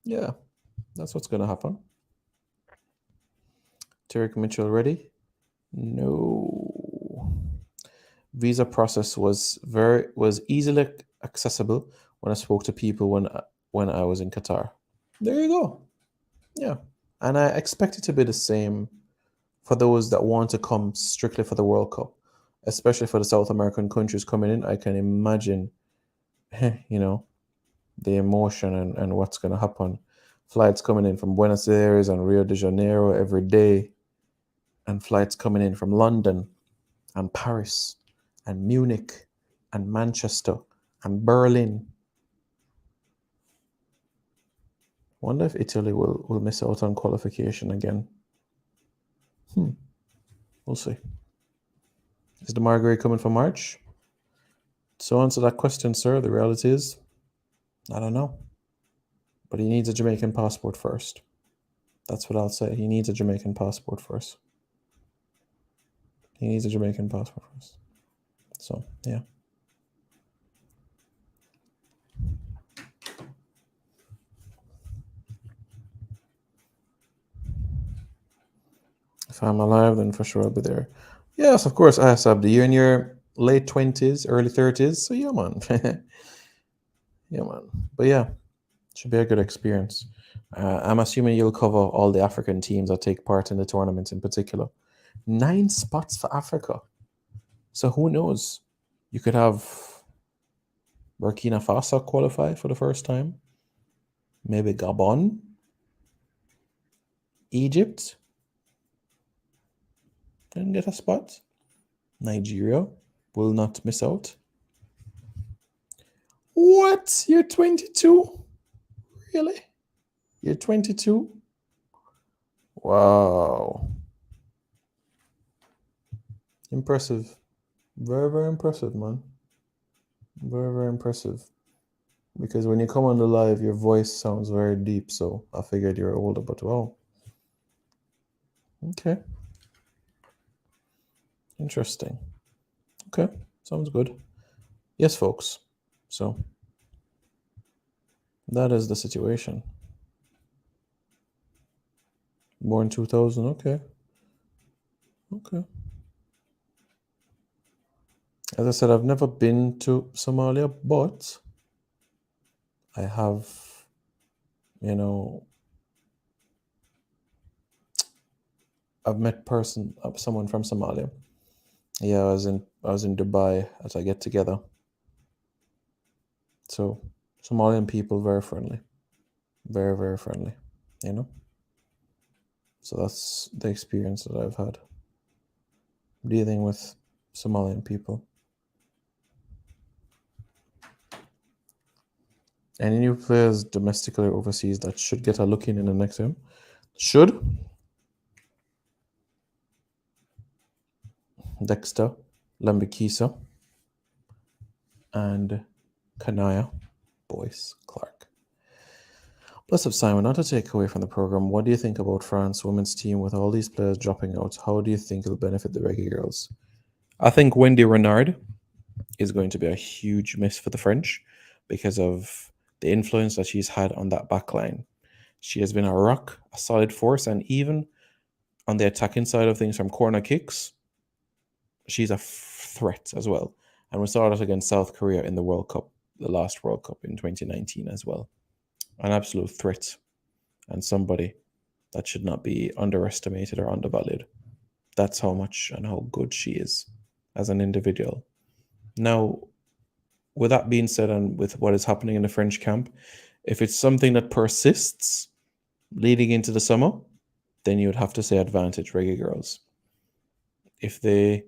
Yeah, that's what's gonna happen. Tarek Mitchell ready? No. Visa process was easily accessible when I spoke to people when I was in Qatar. There you go. Yeah. And I expect it to be the same for those that want to come strictly for the World Cup, especially for the South American countries coming in. I can imagine, the emotion and what's going to happen. Flights coming in from Buenos Aires and Rio de Janeiro every day, and flights coming in from London and Paris and Munich and Manchester and Berlin. Wonder if Italy will miss out on qualification again. We'll see. Is the Marguerite coming for March? So answer that question, sir. The reality is, I don't know. But he needs a Jamaican passport first. That's what I'll say. He needs a Jamaican passport first. He needs a Jamaican passport first. So, yeah. If I'm alive, then for sure I'll be there. Yes, of course, ASAP. You're in your late 20s, early 30s. So, yeah, man. Yeah, man. But yeah, should be a good experience. I'm assuming you'll cover all the African teams that take part in the tournament in particular. 9 spots for Africa. So who knows? You could have Burkina Faso qualify for the first time. Maybe Gabon. Egypt. Can get a spot. Nigeria will not miss out. What? You're 22? Really? You're 22? Wow. Impressive. Very, very impressive, man. Very, very impressive. Because when you come on the live, your voice sounds very deep, so I figured you're older, but wow. Okay. Interesting. Okay. Sounds good. Yes, folks. So that is the situation. Born 2000. Okay. Okay. As I said, I've never been to Somalia, but I have, you know, I've met someone from Somalia. Yeah, I was in Dubai at a get together. So Somalian people very friendly, very very friendly. You know, so that's the experience that I've had dealing with Somalian people. Any new players domestically or overseas that should get a look in the next game? Should Dexter, Lambikisa, and Kanaya, Boyce, Clark. Bless up, Simon. Not to take away from the program, what do you think about France women's team with all these players dropping out? How do you think it'll benefit the Reggae girls? I think Wendy Renard is going to be a huge miss for the French because of the influence that she's had on that back line. She has been a rock, a solid force, and even on the attacking side of things from corner kicks, she's a threat as well. And we saw that against South Korea in the World Cup, the last World Cup in 2019 as well. An absolute threat and somebody that should not be underestimated or undervalued. That's how much and how good she is as an individual. Now, with that being said, and with what is happening in the French camp, if it's something that persists leading into the summer, then you would have to say advantage Reggae Girls. If they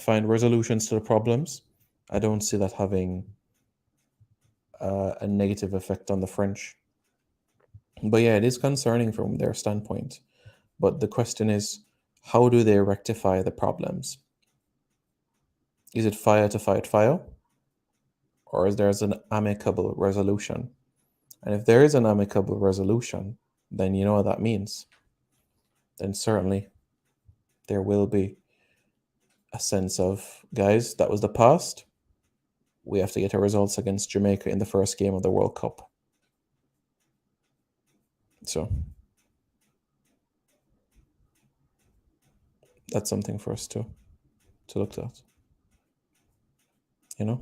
find resolutions to the problems, I don't see that having a negative effect on the French. But yeah, it is concerning from their standpoint. But the question is, how do they rectify the problems? Is it fire to fight fire? Or is there an amicable resolution? And if there is an amicable resolution, then you know what that means. Then certainly there will be a sense of, guys, that was the past. We have to get our results against Jamaica in the first game of the World Cup. So that's something for us to look at. You know?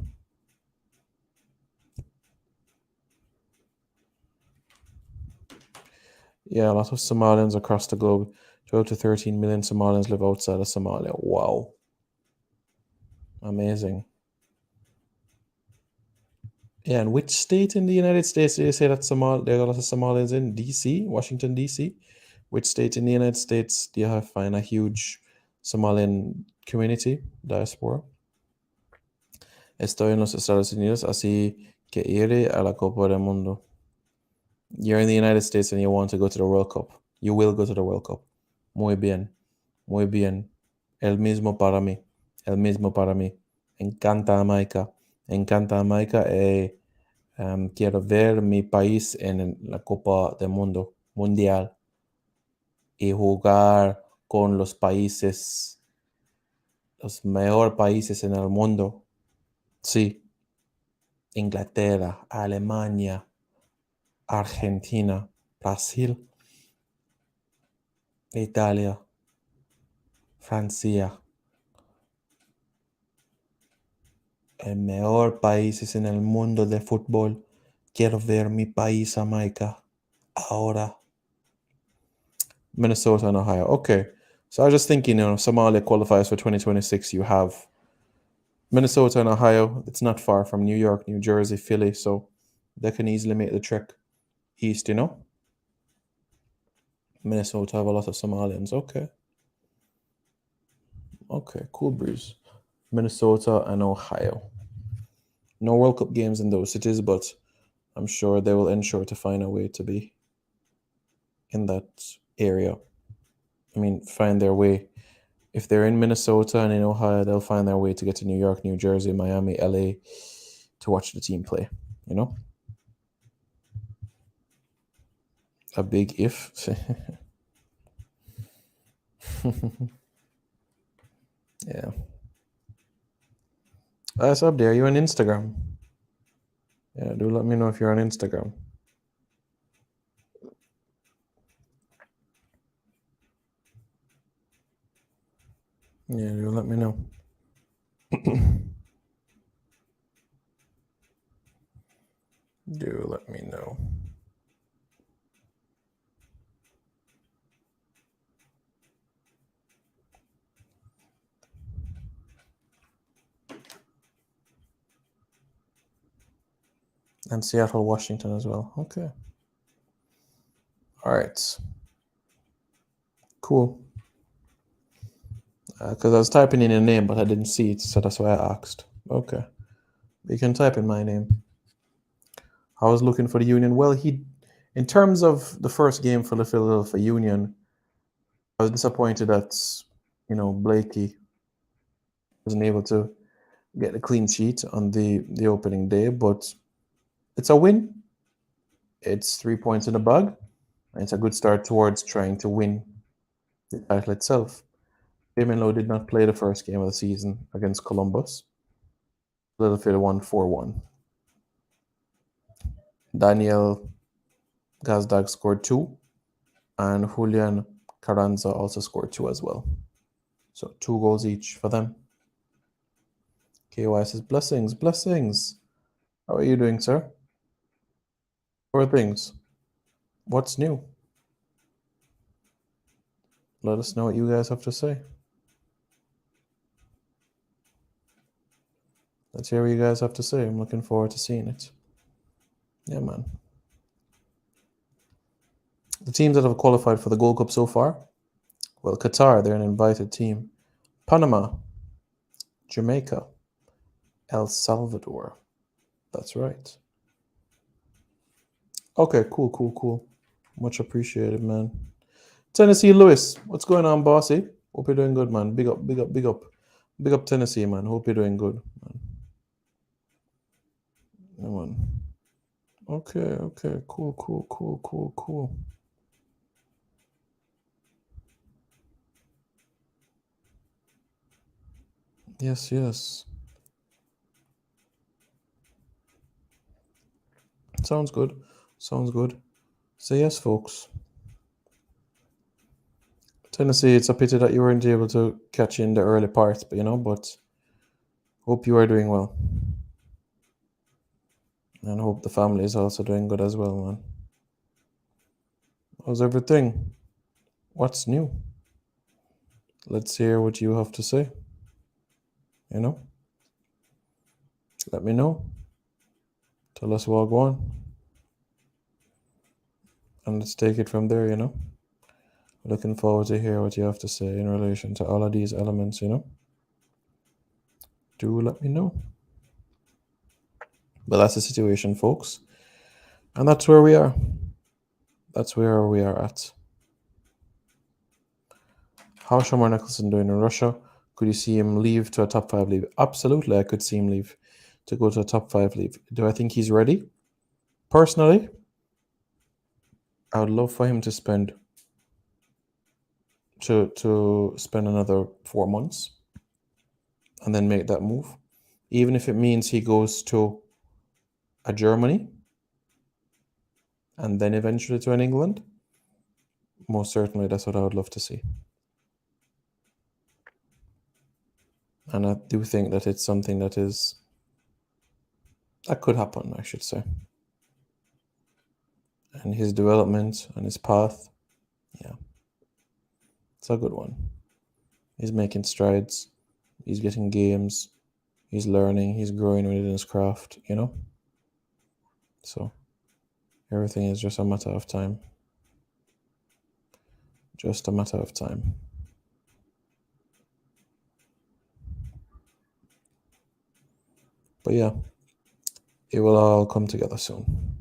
Yeah, a lot of Somalians across the globe. 12 to 13 million Somalians live outside of Somalia. Wow. Amazing. Yeah, and which state in the United States do you say that there are a lot of Somalians in? DC, Washington, DC? Which state in the United States do you find a huge Somalian community, diaspora? Estoy en los Estados Unidos, así que iré a la Copa del Mundo. You're in the United States and you want to go to the World Cup. You will go to the World Cup. Muy bien, muy bien. El mismo para mí, el mismo para mí. Encanta Jamaica, encanta Jamaica. Quiero ver mi país en la Copa del Mundo, Mundial, y jugar con los países, los mejores países en el mundo. Sí, Inglaterra, Alemania, Argentina, Brasil, Italia, Francia. El mejor países en el mundo de fútbol. Quiero ver mi país, Jamaica. Ahora. Minnesota and Ohio. Okay. So I was just thinking, Somalia qualifies for 2026. You have Minnesota and Ohio. It's not far from New York, New Jersey, Philly. So they can easily make the trek east, Minnesota have a lot of Somalians. Okay. Okay, cool breeze. Minnesota and Ohio. No World Cup games in those cities, but I'm sure they will ensure to find a way to be in that area. I mean, find their way. If they're in Minnesota and in Ohio, they'll find their way to get to New York, New Jersey, Miami, LA to watch the team play, A big if. Yeah. That's up there. You on Instagram? Yeah, do let me know if you're on Instagram. Yeah, do let me know. And Seattle, Washington as well. Okay. All right. Cool. Because I was typing in your name, but I didn't see it, so that's why I asked. Okay. You can type in my name. I was looking for the Union. Well, in terms of the first game for the Philadelphia Union, I was disappointed that, Blakey wasn't able to get a clean sheet on the opening day, but it's a win. It's 3 points in the bag. And it's a good start towards trying to win the title itself. Damon Lowe did not play the first game of the season against Columbus. Philadelphia won 4-1. Daniel Gazdag scored 2, and Julian Carranza also scored 2 as well. So 2 goals each for them. KY says, blessings, blessings. How are you doing, sir? How are things? What's new? Let us know what you guys have to say. Let's hear what you guys have to say. I'm looking forward to seeing it. Yeah, man. The teams that have qualified for the Gold Cup so far, well, Qatar, they're an invited team. Panama, Jamaica, El Salvador. That's right. Okay, cool. Much appreciated, man. Tennessee Lewis, what's going on, bossy? Hope you're doing good, man. Big up. Big up Tennessee, man. Hope you're doing good, man. Yeah, man. Okay. Cool. Yes. Sounds good. So yes, folks. Tennessee, it's a pity that you weren't able to catch in the early part, but hope you are doing well. And hope the family is also doing good as well, man. How's everything? What's new? Let's hear what you have to say. Let me know. Tell us what go on. And let's take it from there, Looking forward to hear what you have to say in relation to all of these elements, Do let me know. But that's the situation, folks. And that's where we are. That's where we are at. How's Shamar Nicholson doing in Russia? Could you see him leave to a top 5 league? Absolutely, I could see him leave to go to a top 5 league. Do I think he's ready? Personally, I would love for him to spend another 4 months and then make that move, even if it means he goes to a Germany and then eventually to an England. Most certainly, that's what I would love to see. And I do think that it's something that could happen, I should say. And his development and his path, yeah, it's a good one. He's making strides. He's getting games. He's learning. He's growing within his craft, So everything is just a matter of time. Just a matter of time. But yeah, it will all come together soon.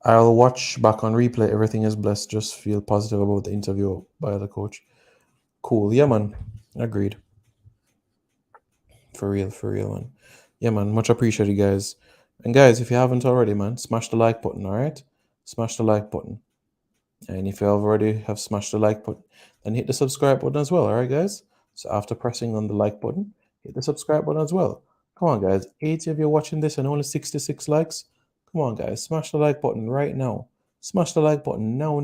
I'll watch back on replay. Everything is blessed. Just feel positive about the interview by the coach. Cool. Yeah, man. Agreed. For real, man. Yeah, man. Much appreciated, guys. And guys, if you haven't already, man, smash the like button, all right? Smash the like button. And if you already have smashed the like button, then hit the subscribe button as well, all right, guys? So after pressing on the like button, hit the subscribe button as well. Come on, guys. 80 of you watching this and only 66 likes. Come on, guys. Smash the like button right now. Smash the like button. No.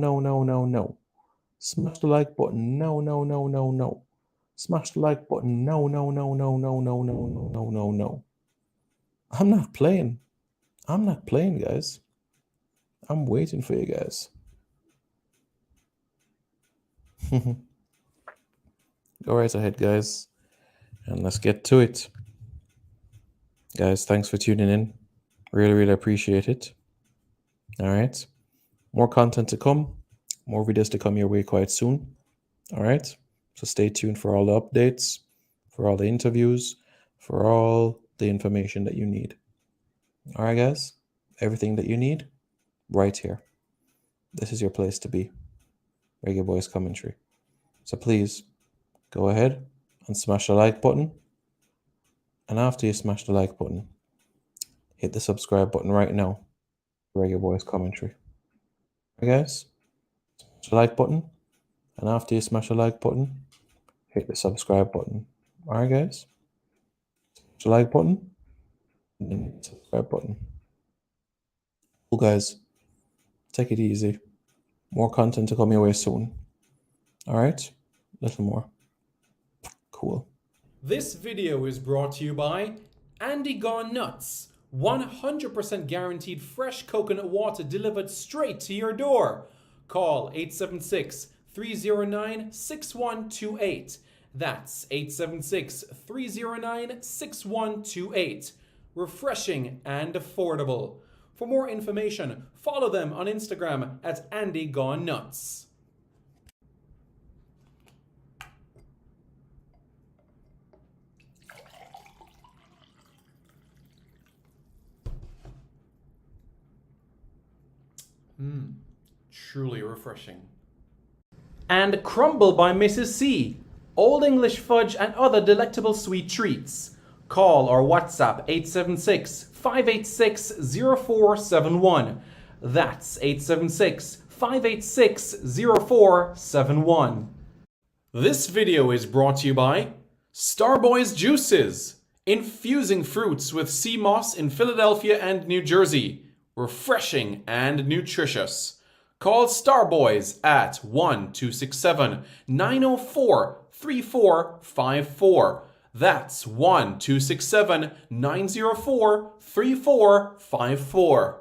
Smash the like button. No. Smash the like button. No. I'm not playing. Guys. I'm waiting for you guys. Go right ahead, guys. And let's get to it. Guys, thanks for tuning in. Really, really appreciate it. All right. More content to come, more videos to come your way quite soon. All right. So stay tuned for all the updates, for all the interviews, for all the information that you need. All right, guys. Everything that you need right here. This is your place to be. Reggae Boys Commentary. So please go ahead and smash the like button. And after you smash the like button, hit the subscribe button right now. Reggae Boys Commentary. Okay, guys? Smash the like button. And after you smash the like button, hit the subscribe button. Alright, guys? Smash the like button. And then hit the subscribe button. Cool, guys. Take it easy. More content to come your way soon. Alright? Little more. Cool. This video is brought to you by Andy Gone Nuts. 100% guaranteed fresh coconut water delivered straight to your door. Call 876-309-6128. That's 876-309-6128. Refreshing and affordable. For more information, follow them on Instagram at Andy Gone Nuts. Truly refreshing. And Crumble by Mrs. C. Old English fudge and other delectable sweet treats. Call or WhatsApp 876-586-0471. That's 876-586-0471. This video is brought to you by Starboys Juices. Infusing fruits with sea moss in Philadelphia and New Jersey. Refreshing and nutritious. Call Starboys at 1-267-904-3454. That's 1-267-904-3454.